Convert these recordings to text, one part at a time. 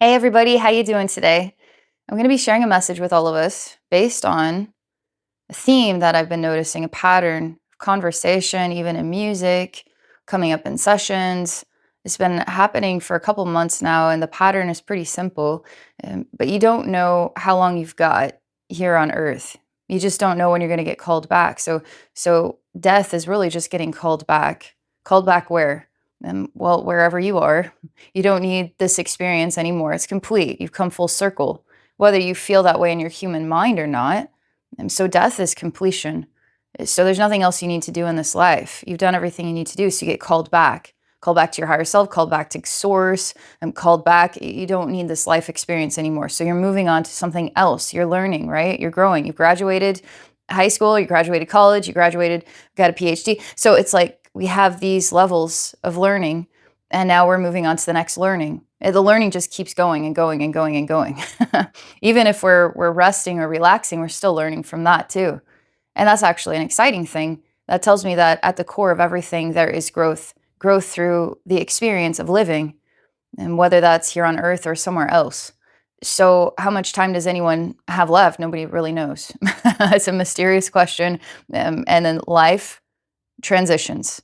Hey everybody, how you doing today? I'm going to be sharing a message with all of us based on a theme that I've been noticing, a pattern of conversation, even in music, coming up in sessions. It's been happening for a couple months now, and the pattern is pretty simple. But you don't know how long you've got here on Earth. You just don't know when you're going to get called back. So death is really just getting called back. Called back where? Well, wherever you are. You don't need this experience anymore. It's complete. You've come full circle, whether you feel that way in your human mind or not. And so death is completion. So there's nothing else you need to do in this life. You've done everything you need to do. So you get called back. Called back to your higher self, called back to source, and called back. You don't need this life experience anymore. So you're moving on to something else. You're learning, right? You're growing. You've graduated high school, you graduated college, you graduated, got a PhD. So it's like we have these levels of learning, and now we're moving on to the next learning. The learning just keeps going and going and going and going. Even if we're resting or relaxing, we're still learning from that too. And that's actually an exciting thing. That tells me that at the core of everything, there is growth, growth through the experience of living, and whether that's here on Earth or somewhere else. So, how much time does anyone have left? Nobody really knows. It's a mysterious question. And then life transitions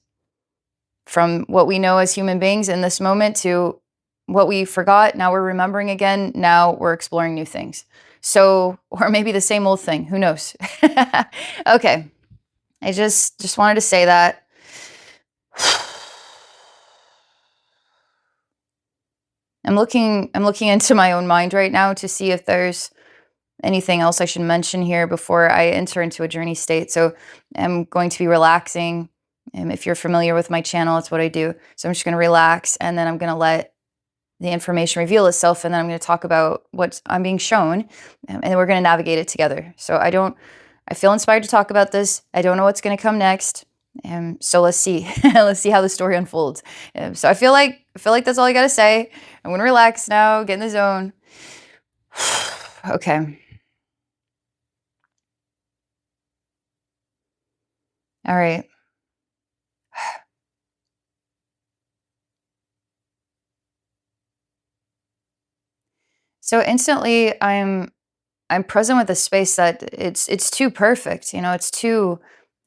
from what we know as human beings in this moment to what we forgot. Now we're remembering again. Now we're exploring new things. So, or maybe the same old thing. Who knows? Okay. I just wanted to say that. I'm looking into my own mind right now to see if there's anything else I should mention here before I enter into a journey state. So I'm going to be relaxing. If you're familiar with my channel, it's what I do. So I'm just going to relax, and then I'm going to let the information reveal itself, and then I'm going to talk about what I'm being shown, and then we're going to navigate it together. So I feel inspired to talk about this. I don't know what's going to come next. So let's see. Let's see how the story unfolds. So I feel like that's all I got to say. I'm going to relax now, get in the zone. Okay. All right. So instantly I'm present with a space that it's too perfect, it's too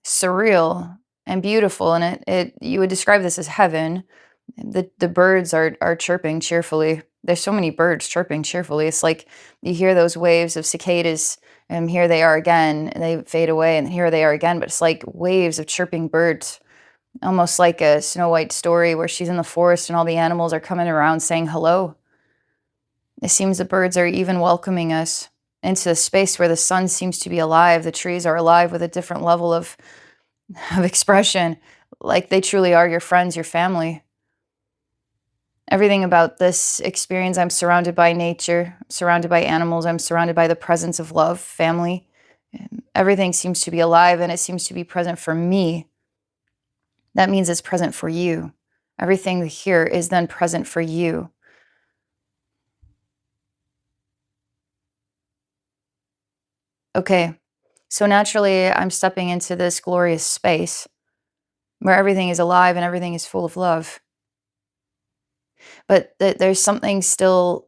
surreal and beautiful, and it you would describe this as heaven. The birds are chirping cheerfully. There's so many birds chirping cheerfully. It's like you hear those waves of cicadas, and here they are again, and they fade away, and here they are again, but it's like waves of chirping birds, almost like a Snow White story where she's in the forest and all the animals are coming around saying hello. It seems the birds are even welcoming us into a space where the sun seems to be alive. The trees are alive with a different level of expression, like they truly are your friends, your family. Everything about this experience, I'm surrounded by nature, I'm surrounded by animals, I'm surrounded by the presence of love, family. Everything seems to be alive, and it seems to be present for me. That means it's present for you. Everything here is then present for you. Okay, so naturally, I'm stepping into this glorious space where everything is alive and everything is full of love. But there's something still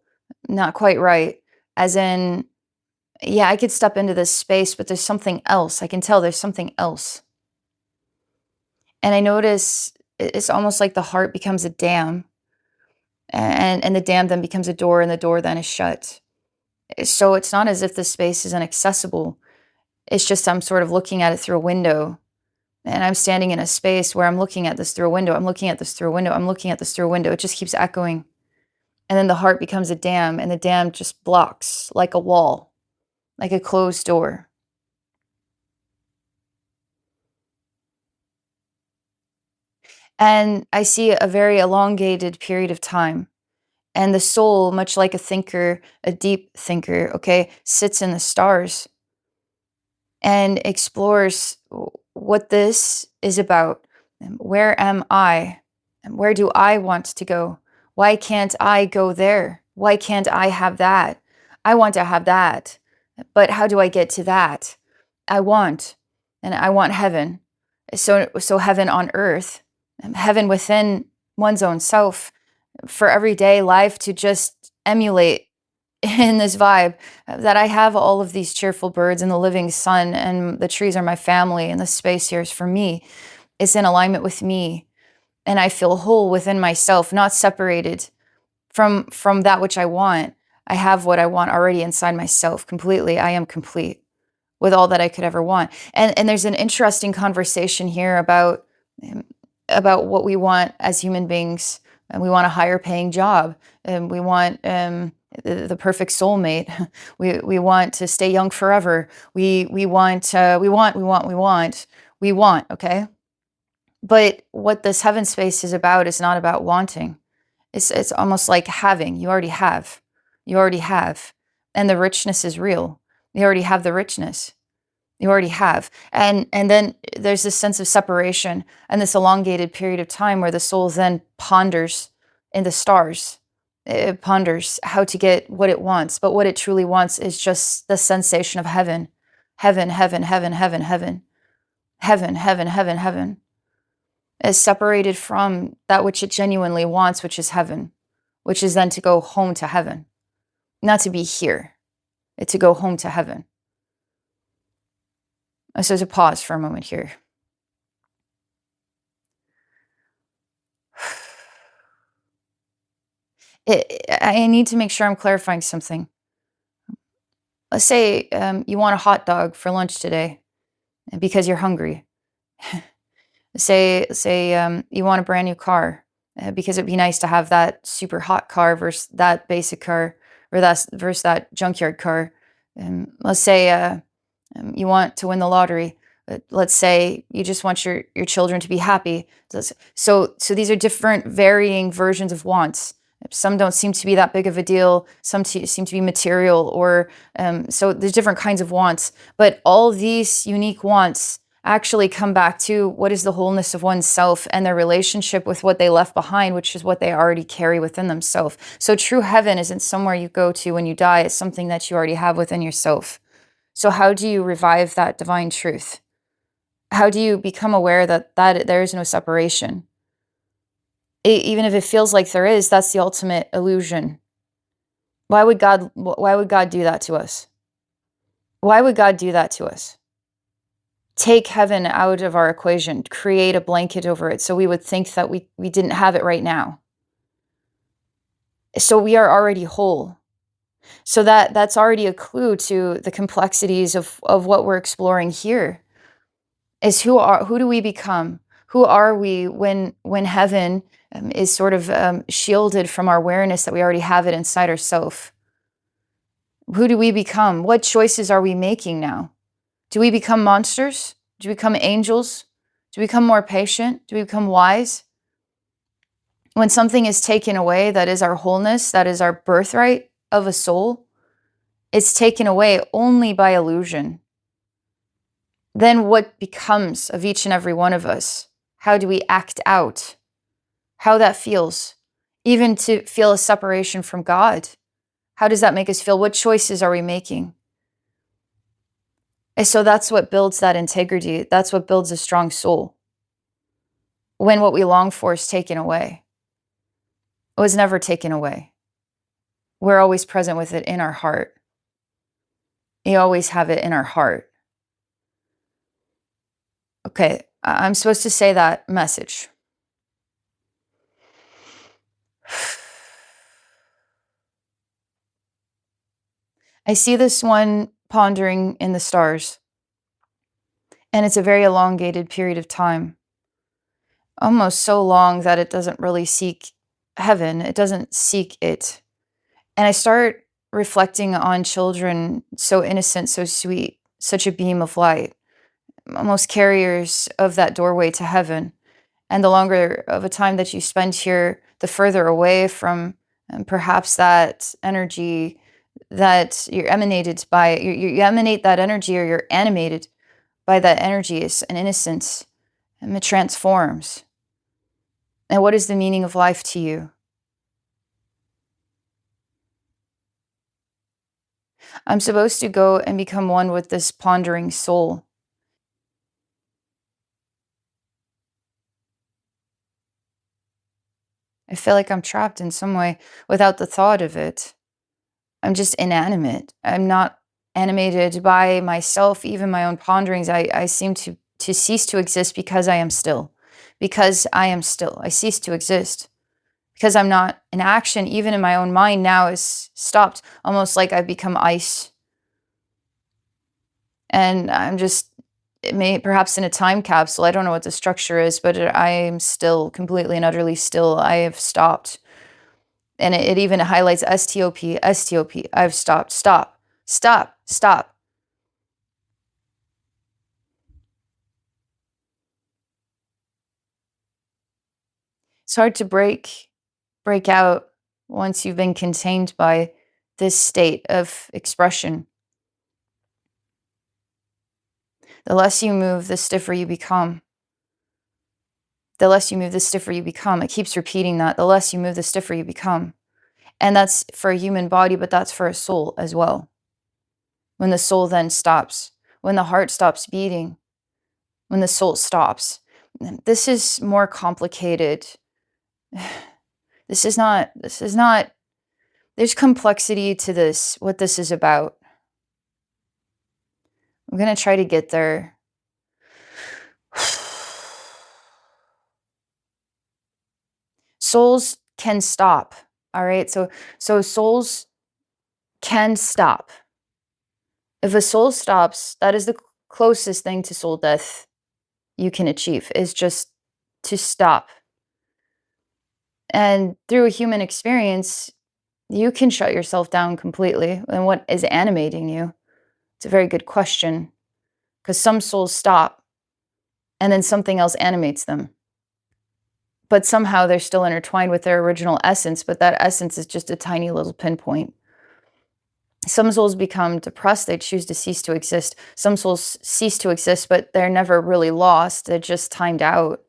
not quite right. As in, yeah, I could step into this space, but there's something else. I can tell there's something else. And I notice it's almost like the heart becomes a dam, and the dam then becomes a door, and the door then is shut. So it's not as if the space is inaccessible. It's just I'm sort of looking at it through a window. And I'm standing in a space where I'm looking at this through a window. I'm looking at this through a window. I'm looking at this through a window. It just keeps echoing. And then the heart becomes a dam, and the dam just blocks like a wall, like a closed door. And I see a very elongated period of time. And the soul, much like a thinker, a deep thinker, okay, sits in the stars and explores what this is about. Where am I? And where do I want to go? Why can't I go there? Why can't I have that? I want to have that. But how do I get to that? And I want heaven. So heaven on earth, heaven within one's own self, for everyday life to just emulate in this vibe, that I have all of these cheerful birds and the living sun, and the trees are my family, and the space here is for me. It's in alignment with me, and I feel whole within myself, not separated from that which I want. I have what I want already inside myself completely. I am complete with all that I could ever want. And there's an interesting conversation here about what we want as human beings. And we want a higher paying job, and we want the perfect soulmate. We want to stay young forever. We want. Okay. But what this heaven space is about is not about wanting. It's almost like having. You already have. You already have. And the richness is real. You already have the richness. You already have. And then there's this sense of separation and this elongated period of time where the soul then ponders in the stars. It ponders how to get what it wants. But what it truly wants is just the sensation of heaven. Heaven, heaven, heaven, heaven, heaven. Heaven, heaven, heaven, heaven. Is separated from that which it genuinely wants, which is heaven, which is then to go home to heaven. Not to be here. It's to go home to heaven. So to pause for a moment here. I need to make sure I'm clarifying something. Let's say you want a hot dog for lunch today because you're hungry. Say you want a brand new car because it'd be nice to have that super hot car versus that basic car, or versus that junkyard car. Let's say you want to win the lottery. Let's say you just want your children to be happy. So these are different varying versions of wants. Some don't seem to be that big of a deal. Some seem to be material, or so there's different kinds of wants. But all these unique wants actually come back to what is the wholeness of oneself and their relationship with what they left behind, which is what they already carry within themselves. So true heaven isn't somewhere you go to when you die. It's something that you already have within yourself. So how do you revive that divine truth? How do you become aware that there is no separation? Even if it feels like there is, that's the ultimate illusion. Why would God do that to us? Why would God do that to us? Take heaven out of our equation, create a blanket over it so we would think that we didn't have it right now. So we are already whole. So that's already a clue to the complexities of what we're exploring here. Is who do we become? Who are we when heaven is sort of shielded from our awareness that we already have it inside ourselves? Who do we become? What choices are we making now? Do we become monsters? Do we become angels? Do we become more patient? Do we become wise? When something is taken away, that is our wholeness, that is our birthright of a soul, it's taken away only by illusion. Then what becomes of each and every one of us? How do we act out? How that feels? Even to feel a separation from God. How does that make us feel? What choices are we making? And so that's what builds that integrity. That's what builds a strong soul. When what we long for is taken away. It was never taken away. We're always present with it in our heart. You always have it in our heart. Okay, I'm supposed to say that message. I see this one pondering in the stars, and it's a very elongated period of time. Almost so long that it doesn't really seek heaven. It doesn't seek it. And I start reflecting on children, so innocent, so sweet, such a beam of light, almost carriers of that doorway to heaven. And the longer of a time that you spend here, the further away from perhaps that energy that you're emanated by. You emanate that energy, or you're animated by that energy. Is an innocence, and it transforms. And what is the meaning of life to you? I'm supposed to go and become one with this pondering soul. I feel like I'm trapped in some way without the thought of it. I'm just inanimate. I'm not animated by myself, even my own ponderings. I seem to cease to exist because I am still. Because I am still. I cease to exist. Because I'm not in action, even in my own mind now is stopped, almost like I've become ice. And I'm just, it may perhaps in a time capsule. I don't know what the structure is, but I am still completely and utterly still. I have stopped. And it even highlights STOP, STOP. I've stopped. Stop, stop, stop. It's hard to break out once you've been contained by this state of expression. The less you move, the stiffer you become. The less you move, the stiffer you become. It keeps repeating that. The less you move, the stiffer you become. And that's for a human body, but that's for a soul as well. When the soul then stops, when the heart stops beating, when the soul stops. This is more complicated. This is not, there's complexity to this, what this is about. I'm going to try to get there. Souls can stop. All right. So souls can stop. If a soul stops, that is the closest thing to soul death you can achieve, is just to stop. And through a human experience, you can shut yourself down completely. And what is animating you? It's a very good question, because some souls stop and then something else animates them. But somehow they're still intertwined with their original essence, but that essence is just a tiny little pinpoint. Some souls become depressed, they choose to cease to exist. Some souls cease to exist, but they're never really lost, they're just timed out.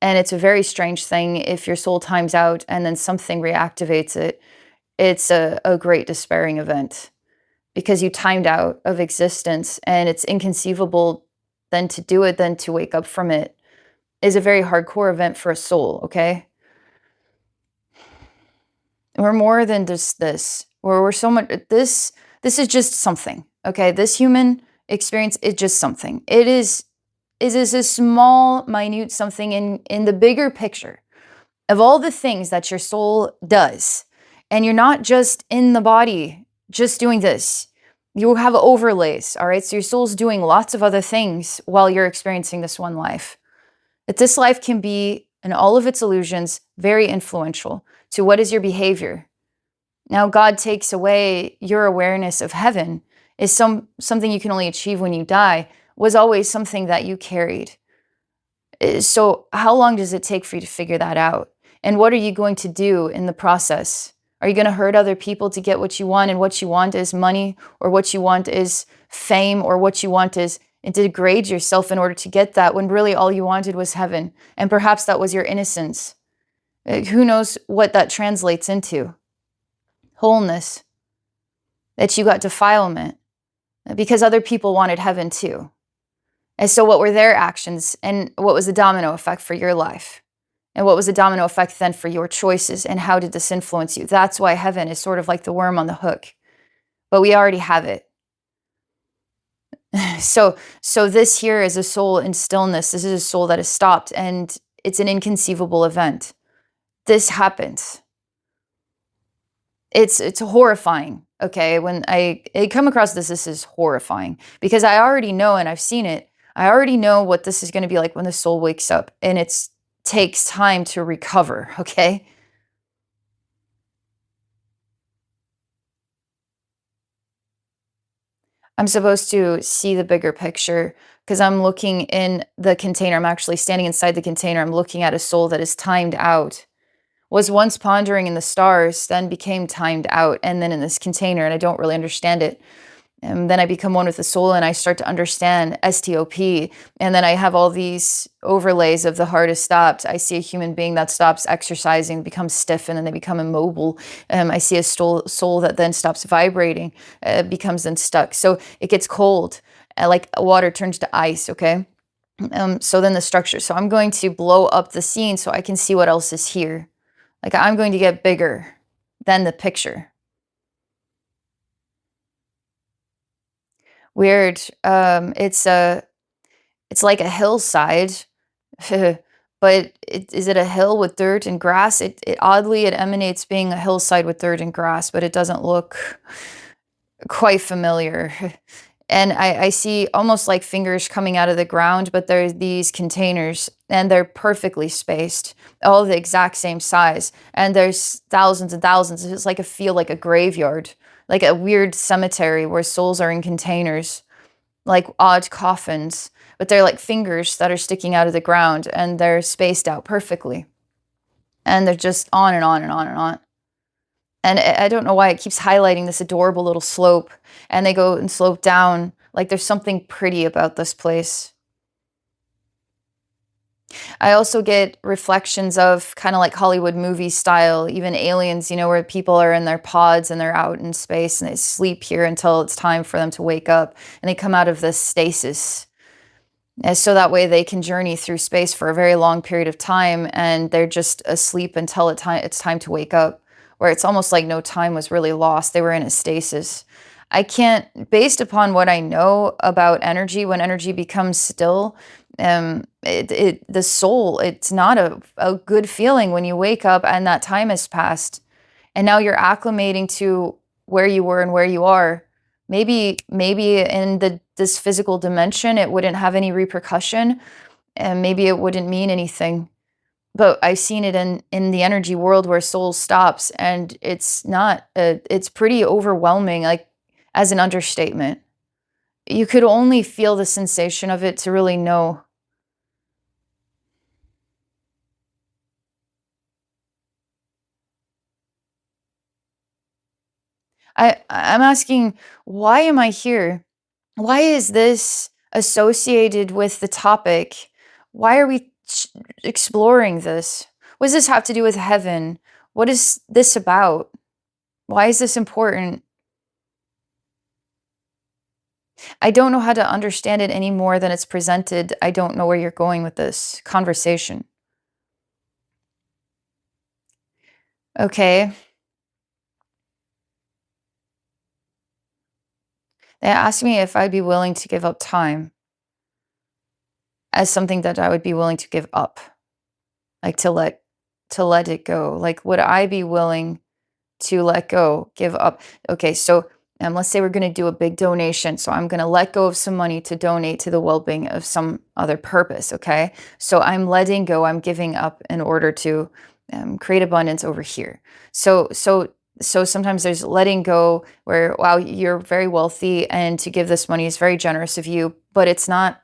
And it's a very strange thing if your soul times out and then something reactivates it. It's a great despairing event because you timed out of existence, and it's inconceivable then to do it, then to wake up from it is a very hardcore event for a soul, okay? We're more than just this. We're so much, this is just something, okay? This human experience is just something. It is a small, minute something in the bigger picture of all the things that your soul does. And you're not just in the body, just doing this. You have overlays, all right? So your soul's doing lots of other things while you're experiencing this one life. That this life can be, in all of its illusions, very influential to what is your behavior. Now, God takes away your awareness of heaven is something you can only achieve when you die, was always something that you carried. So how long does it take for you to figure that out? And what are you going to do in the process? Are you going to hurt other people to get what you want, and what you want is money, or what you want is fame, or what you want is and degrade yourself in order to get that, when really all you wanted was heaven? And perhaps that was your innocence. Who knows what that translates into? Wholeness. That you got defilement because other people wanted heaven too. And so what were their actions, and what was the domino effect for your life? And what was the domino effect then for your choices, and how did this influence you? That's why heaven is sort of like the worm on the hook. But we already have it. So this here is a soul in stillness. This is a soul that is stopped, and it's an inconceivable event. This happens. It's horrifying, okay? When I come across this is horrifying, because I already know, and I've seen it. I already know what this is going to be like when the soul wakes up, and it takes time to recover, okay? I'm supposed to see the bigger picture because I'm looking in the container. I'm actually standing inside the container. I'm looking at a soul that is timed out, was once pondering in the stars, then became timed out, and then in this container, and I don't really understand it. And then I become one with the soul, and I start to understand STOP. And then I have all these overlays of the heart is stopped. I see a human being that stops exercising, becomes stiff, and then they become immobile. I see a soul that then stops vibrating, becomes then stuck. So it gets cold, like water turns to ice, okay? So then the structure. So I'm going to blow up the scene so I can see what else is here. Like I'm going to get bigger than the picture. Weird. It's like a hillside, but is it a hill with dirt and grass? It oddly it emanates being a hillside with dirt and grass, but it doesn't look quite familiar. And I see almost like fingers coming out of the ground, but they're these containers and they're perfectly spaced, all the exact same size. And there's thousands and thousands. It's like a feel like a graveyard, like a weird cemetery where souls are in containers, like odd coffins, but they're like fingers that are sticking out of the ground and they're spaced out perfectly. And they're just on and on and on and on. And I don't know why it keeps highlighting this adorable little slope, and they go and slope down. Like there's something pretty about this place. I also get reflections of kind of like Hollywood movie style, even aliens, where people are in their pods and they're out in space and they sleep here until it's time for them to wake up and they come out of this stasis. And so that way they can journey through space for a very long period of time and they're just asleep until it's time to wake up, where it's almost like no time was really lost. They were in a stasis. I can't, based upon what I know about energy, when energy becomes still, the soul, it's not a good feeling when you wake up and that time has passed. And now you're acclimating to where you were and where you are. Maybe in this physical dimension, it wouldn't have any repercussion, and maybe it wouldn't mean anything. But I've seen it in the energy world where soul stops, and it's not. It's pretty overwhelming, like as an understatement. You could only feel the sensation of it to really know. I'm asking, why am I here? Why is this associated with the topic? Why are we exploring this? What does this have to do with heaven? What is this about? Why is this important? I don't know how to understand it any more than it's presented. I don't know where you're going with this conversation. Okay. They asked me if I'd be willing to give up time as something that I would be willing to give up, like to let it go. Like, would I be willing to let go, give up? Okay, so let's say we're going to do a big donation. So I'm going to let go of some money to donate to the well-being of some other purpose. Okay, so I'm letting go. I'm giving up in order to create abundance over here. So sometimes there's letting go where, wow, you're very wealthy and to give this money is very generous of you, but it's not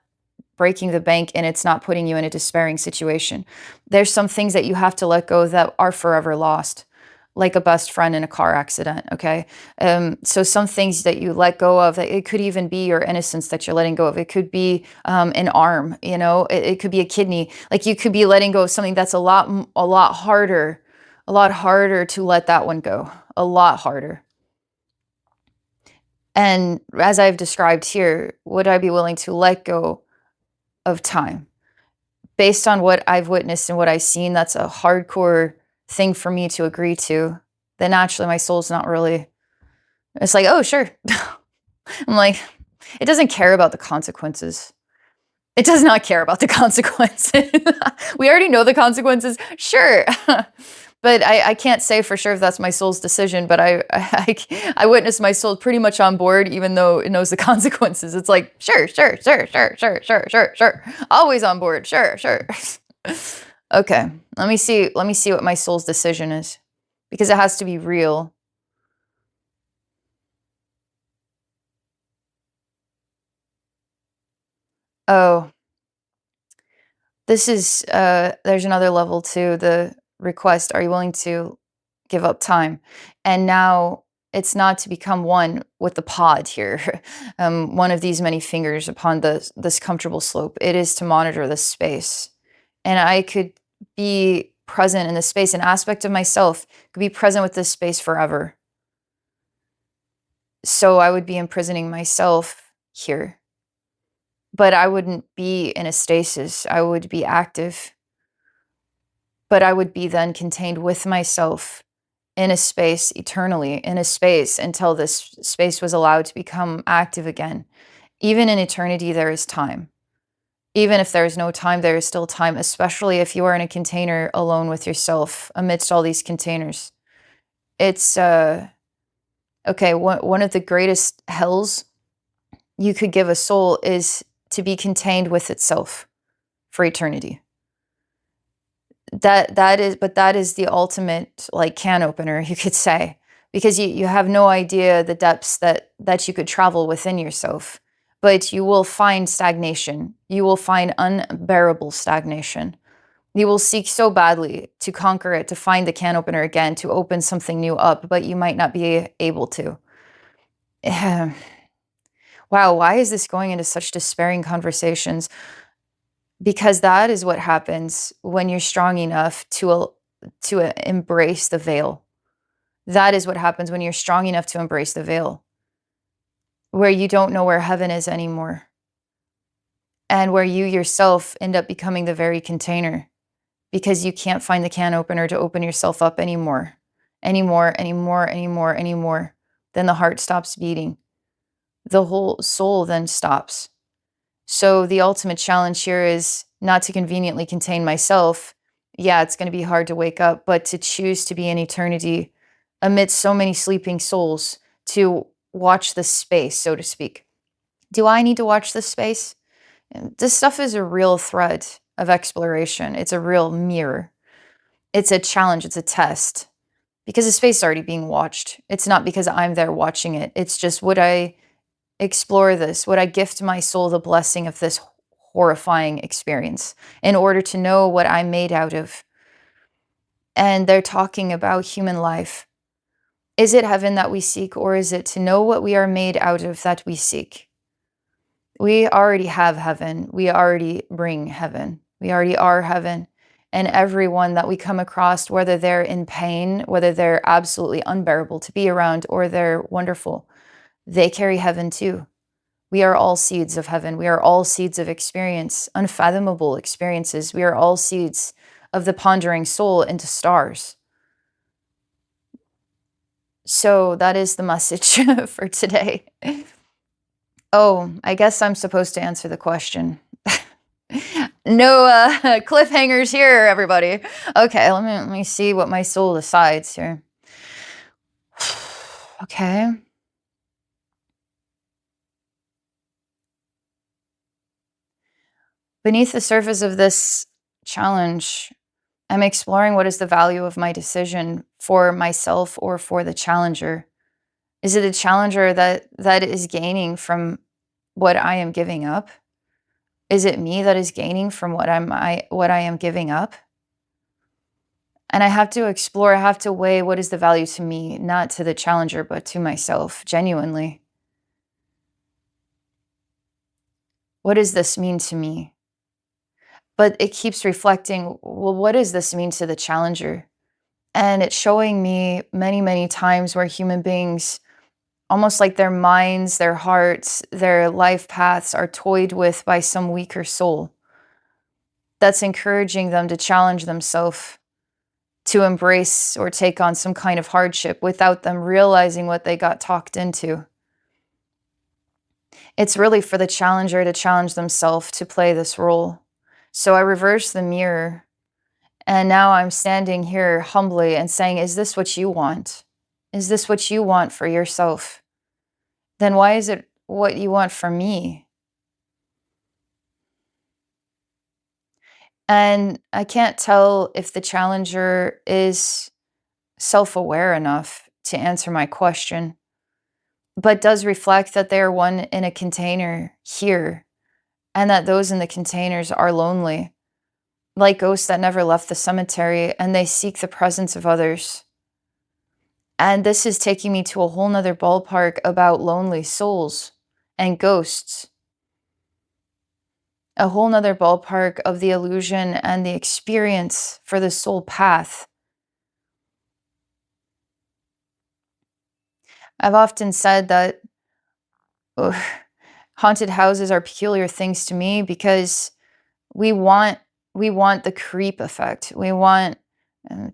breaking the bank and it's not putting you in a despairing situation. There's some things that you have to let go that are forever lost, like a best friend in a car accident, okay? So some things that you let go of, it could even be your innocence that you're letting go of. It could be an arm, it could be a kidney. Like you could be letting go of something that's a lot harder to let that one go, a lot harder. And as I've described here, would I be willing to let go of time? Based on what I've witnessed and what I've seen, that's a hardcore thing for me to agree to. Then naturally my soul's not really, it's like, oh, sure. I'm like, it doesn't care about the consequences. It does not care about the consequences. We already know the consequences. Sure. But I can't say for sure if that's my soul's decision, but I witnessed my soul pretty much on board, even though it knows the consequences. It's like, sure, sure, sure, sure, sure, sure, sure, sure. Always on board. Sure, sure. Okay. Let me see what my soul's decision is, because it has to be real. Oh, this is there's another level to the request. Are you willing to give up time? And now it's not to become one with the pod here, one of these many fingers upon this comfortable slope. It is to monitor this space. And I could be present in this space. An aspect of myself could be present with this space forever. So I would be imprisoning myself here. But I wouldn't be in a stasis. I would be active. but I would be then contained with myself in a space eternally, in a space until this space was allowed to become active again. Even in eternity, there is time. Even if there is no time, there is still time, especially if you are in a container alone with yourself amidst all these containers. It's, okay, one of the greatest hells you could give a soul is to be contained with itself for eternity. That is the ultimate like can opener, you could say, because you have no idea the depths that you could travel within yourself, but you will find stagnation. You will find unbearable stagnation. You will seek so badly to conquer it, to find the can opener again, to open something new up, but you might not be able to. Wow, why is this going into such despairing conversations? Because that is what happens when you're strong enough to embrace the veil. That is what happens when you're strong enough to embrace the veil, where you don't know where heaven is anymore, and where you yourself end up becoming the very container because you can't find the can opener to open yourself up anymore. Then the heart stops beating. The whole soul then stops. So the ultimate challenge here is not to conveniently contain myself. Yeah, it's going to be hard to wake up, but to choose to be in eternity amidst so many sleeping souls, to watch the space, so to speak. Do I need to watch this space? This stuff is a real thread of exploration. It's a real mirror. It's a challenge. It's a test. Because the space is already being watched. It's not because I'm there watching it. It's just, would I explore this? Would I gift my soul the blessing of this horrifying experience in order to know what I'm made out of? And they're talking about human life. Is it heaven that we seek, or is it to know what we are made out of that we seek? We already have heaven. We already bring heaven. We already are heaven. And everyone that we come across, whether they're in pain, whether they're absolutely unbearable to be around, or they're wonderful, they carry heaven too. We are all seeds of heaven. We are all seeds of experience, unfathomable experiences. We are all seeds of the pondering soul into stars. So that is the message for today. Oh, I guess I'm supposed to answer the question. No cliffhangers here, everybody. Okay, let me see what my soul decides here. Okay. Beneath the surface of this challenge, I'm exploring what is the value of my decision for myself or for the challenger. Is it a challenger that is gaining from what I am giving up? Is it me that is gaining from what I am giving up? And I have to explore, I have to weigh what is the value to me, not to the challenger, but to myself, genuinely. What does this mean to me? But it keeps reflecting, well, what does this mean to the challenger? And it's showing me many, many times where human beings, almost like their minds, their hearts, their life paths are toyed with by some weaker soul that's encouraging them to challenge themselves, to embrace or take on some kind of hardship without them realizing what they got talked into. It's really for the challenger to challenge themselves to play this role. So I reverse the mirror, and now I'm standing here humbly and saying, is this what you want? Is this what you want for yourself? Then why is it what you want from me? And I can't tell if the challenger is self-aware enough to answer my question, but does reflect that they are one in a container here, and that those in the containers are lonely, like ghosts that never left the cemetery, and they seek the presence of others. And this is taking me to a whole nother ballpark about lonely souls and ghosts. A whole nother ballpark of the illusion and the experience for the soul path. I've often said that haunted houses are peculiar things to me because we want We want the creep effect. We want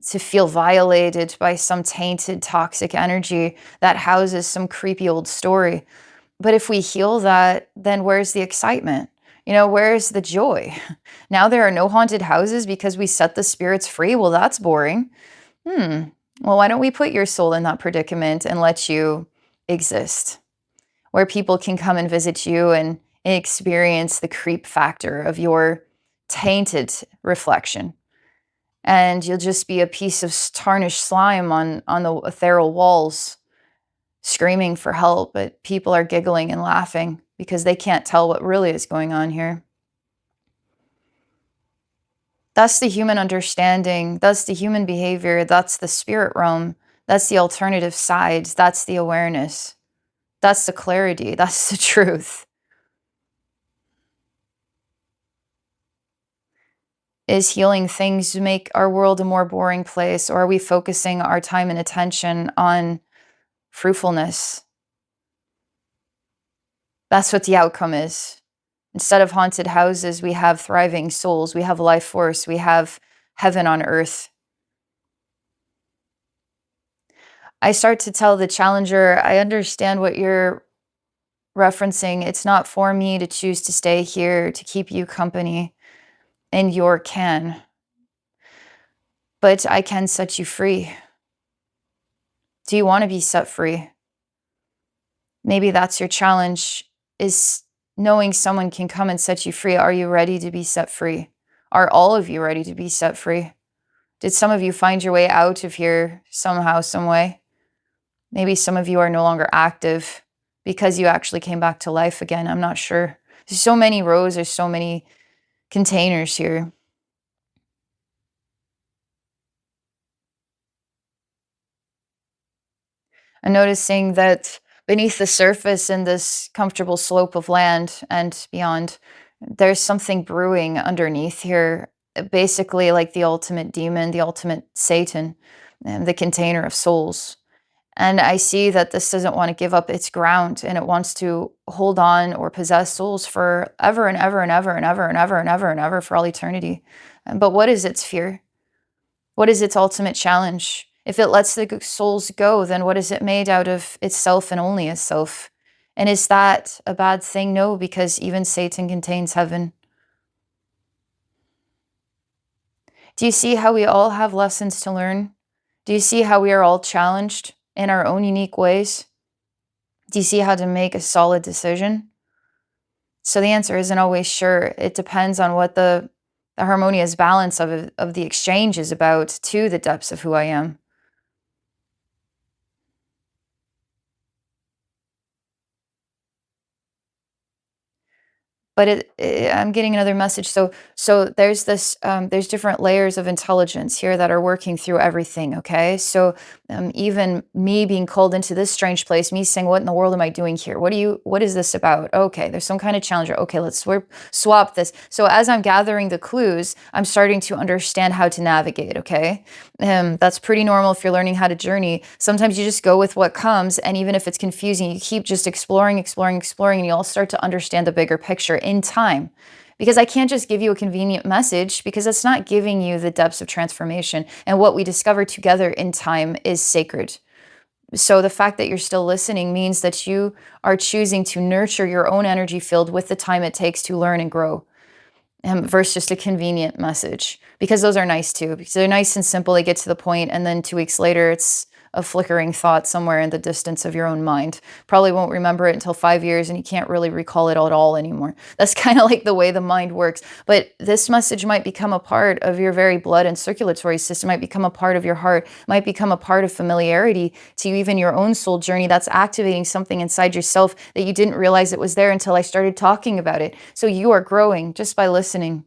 to feel violated by some tainted, toxic energy that houses some creepy old story. But if we heal that, then where's the excitement? Where's the joy? Now there are no haunted houses because we set the spirits free? Well, that's boring. Well, why don't we put your soul in that predicament and let you exist, where people can come and visit you and experience the creep factor of your tainted reflection. And you'll just be a piece of tarnished slime on the ethereal walls, screaming for help, but people are giggling and laughing because they can't tell what really is going on here. That's the human understanding. That's the human behavior. That's the spirit realm. That's the alternative sides. That's the awareness. That's the clarity. That's the truth. Is healing things to make our world a more boring place, or are we focusing our time and attention on fruitfulness? That's what the outcome is. Instead of haunted houses, we have thriving souls. We have life force. We have heaven on earth. I start to tell the challenger, I understand what you're referencing. It's not for me to choose to stay here to keep you company in your can, but I can set you free. Do you want to be set free? Maybe that's your challenge, is knowing someone can come and set you free. Are you ready to be set free? Are all of you ready to be set free? Did some of you find your way out of here somehow, some way? Maybe some of you are no longer active because you actually came back to life again. I'm not sure. There's so many rows, there's so many containers here. I'm noticing that beneath the surface in this comfortable slope of land and beyond, there's something brewing underneath here, basically like the ultimate demon, the ultimate Satan, and the container of souls. And I see that this doesn't want to give up its ground, and it wants to hold on or possess souls for ever and ever and ever and ever and ever and ever and ever for all eternity. But what is its fear? What is its ultimate challenge? If it lets the souls go, then what is it made out of? Itself and only itself. And is that a bad thing? No, because even Satan contains heaven. Do you see how we all have lessons to learn? Do you see how we are all challenged in our own unique ways? Do you see how to make a solid decision? So the answer isn't always sure. It depends on what the harmonious balance of the exchange is about to the depths of who I am. But I'm getting another message. So there's this, there's different layers of intelligence here that are working through everything. Okay, so even me being called into this strange place, me saying, "What in the world am I doing here? What is this about?" Okay, there's some kind of challenger. Okay, let's swap this. So as I'm gathering the clues, I'm starting to understand how to navigate. Okay, that's pretty normal if you're learning how to journey. Sometimes you just go with what comes, and even if it's confusing, you keep just exploring, and you all start to understand the bigger picture in time. Because I can't just give you a convenient message, because it's not giving you the depths of transformation. And what we discover together in time is sacred. So the fact that you're still listening means that you are choosing to nurture your own energy field with the time it takes to learn and grow. Versus just a convenient message, because those are nice too, because they're nice and simple, they get to the point, and then 2 weeks later it's a flickering thought somewhere in the distance of your own mind. Probably won't remember it until 5 years, and you can't really recall it at all anymore. That's kind of like the way the mind works. But this message might become a part of your very blood and circulatory system, might become a part of your heart, might become a part of familiarity to even your own soul journey. That's activating something inside yourself that you didn't realize it was there until I started talking about it. So you are growing just by listening.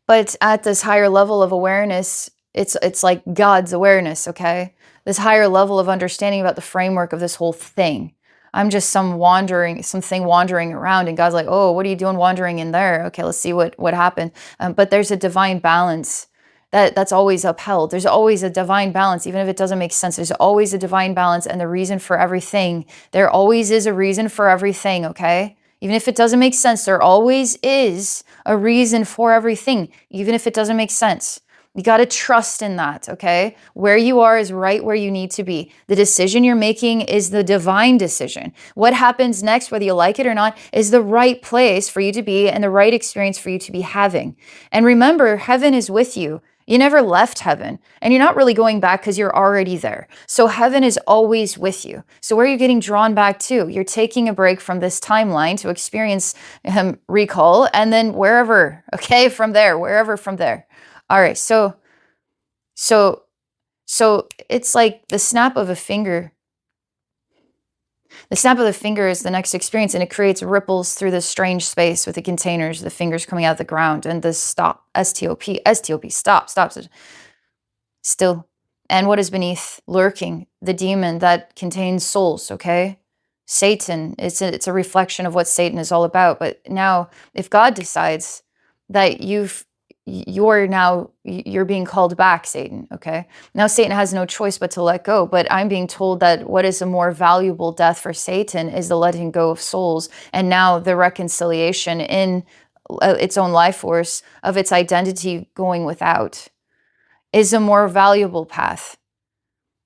But at this higher level of awareness, it's like God's awareness, okay? This higher level of understanding about the framework of this whole thing. I'm just something wandering around, and God's like, "Oh, what are you doing wandering in there? Okay, let's see what happened." But there's a divine balance that's always upheld. There's always a divine balance, even if it doesn't make sense. There's always a divine balance, and the reason for everything. There always is a reason for everything, okay? Even if it doesn't make sense, there always is a reason for everything, even if it doesn't make sense. You got to trust in that, okay? Where you are is right where you need to be. The decision you're making is the divine decision. What happens next, whether you like it or not, is the right place for you to be and the right experience for you to be having. And remember, heaven is with you. You never left heaven, and you're not really going back because you're already there. So heaven is always with you. So where are you getting drawn back to? You're taking a break from this timeline to experience recall, and then wherever, okay, from there, wherever from there. All right, so it's like the snap of a finger. The snap of the finger is the next experience, and it creates ripples through this strange space with the containers, the fingers coming out of the ground, and this stop, S-T-O-P, stop, still. And what is beneath lurking? The demon that contains souls, okay? Satan, it's a reflection of what Satan is all about. But now, if God decides that you're being called back, Satan, okay? Now Satan has no choice but to let go, but I'm being told that what is a more valuable death for Satan is the letting go of souls, and now the reconciliation in its own life force of its identity going without is a more valuable path.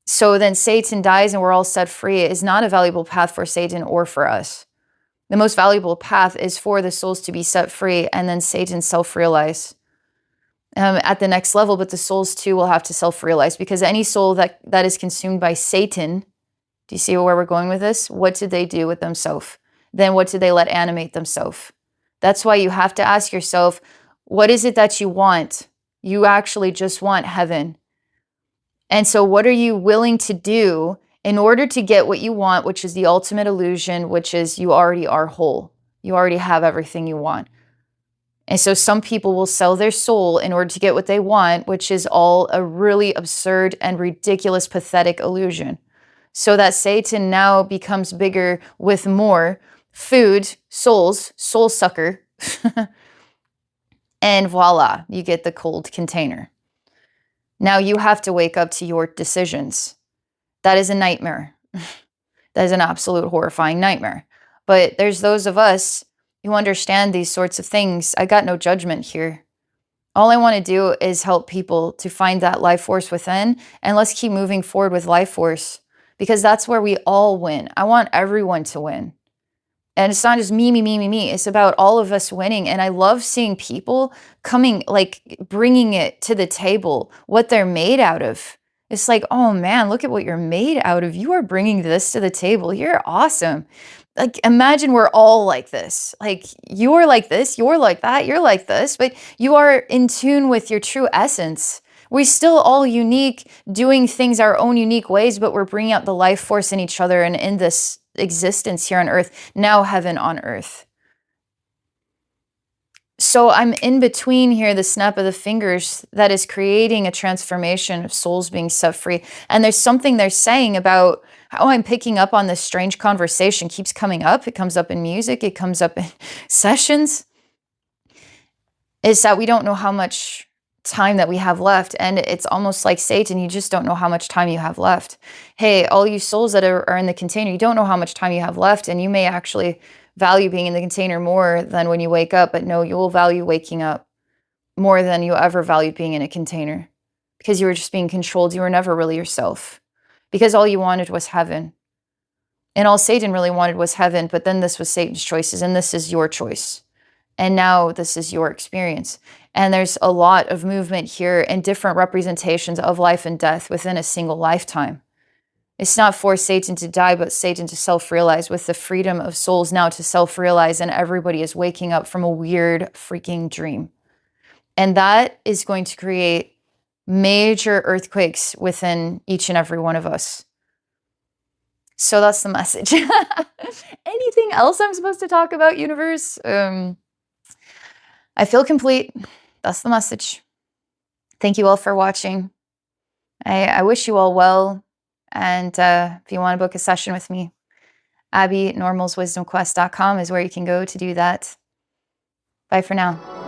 So then Satan dies and we're all set free is not a valuable path for Satan or for us. The most valuable path is for the souls to be set free and then Satan self-realize at the next level, but the souls too will have to self-realize, because any soul that is consumed by Satan, do you see where we're going with this? What did they do with themselves? Then what did they let animate themselves? That's why you have to ask yourself, what is it that you want? You actually just want heaven. And so what are you willing to do in order to get what you want, which is the ultimate illusion, which is you already are whole. You already have everything you want. And so some people will sell their soul in order to get what they want, which is all a really absurd and ridiculous, pathetic illusion. So that Satan now becomes bigger with more food, souls, soul sucker, and voila, you get the cold container. Now you have to wake up to your decisions. That is a nightmare. That is an absolute horrifying nightmare. But there's those of us who understand these sorts of things. I got no judgment here. All I want to do is help people to find that life force within, and let's keep moving forward with life force, because that's where we all win. I want everyone to win. And it's not just me. It's about all of us winning. And I love seeing people coming, like bringing it to the table, what they're made out of. It's like, oh man, look at what you're made out of. You are bringing this to the table. You're awesome. Like, imagine we're all like this. Like, you're like this, you're like that, you're like this, but you are in tune with your true essence. We're still all unique, doing things our own unique ways, but we're bringing out the life force in each other and in this existence here on earth, now heaven on earth. So I'm in between here, the snap of the fingers that is creating a transformation of souls being set free. And there's something they're saying about how I'm picking up on this strange conversation keeps coming up. It comes up in music. It comes up in sessions. Is that we don't know how much time that we have left. And it's almost like Satan, you just don't know how much time you have left. Hey, all you souls that are in the container, you don't know how much time you have left. And you may actually value being in the container more than when you wake up. But no, you will value waking up more than you ever valued being in a container, because you were just being controlled. You were never really yourself, because all you wanted was heaven. And all Satan really wanted was heaven. But then this was Satan's choices, and this is your choice. And now this is your experience. And there's a lot of movement here and different representations of life and death within a single lifetime. It's not for Satan to die, but Satan to self-realize, with the freedom of souls now to self-realize, and everybody is waking up from a weird freaking dream. And that is going to create major earthquakes within each and every one of us. So that's the message. Anything else I'm supposed to talk about, universe? I feel complete. That's the message. Thank you all for watching. I wish you all well. And if you want to book a session with me, Abbey@normalswisdomquest.com is where you can go to do that. Bye for now.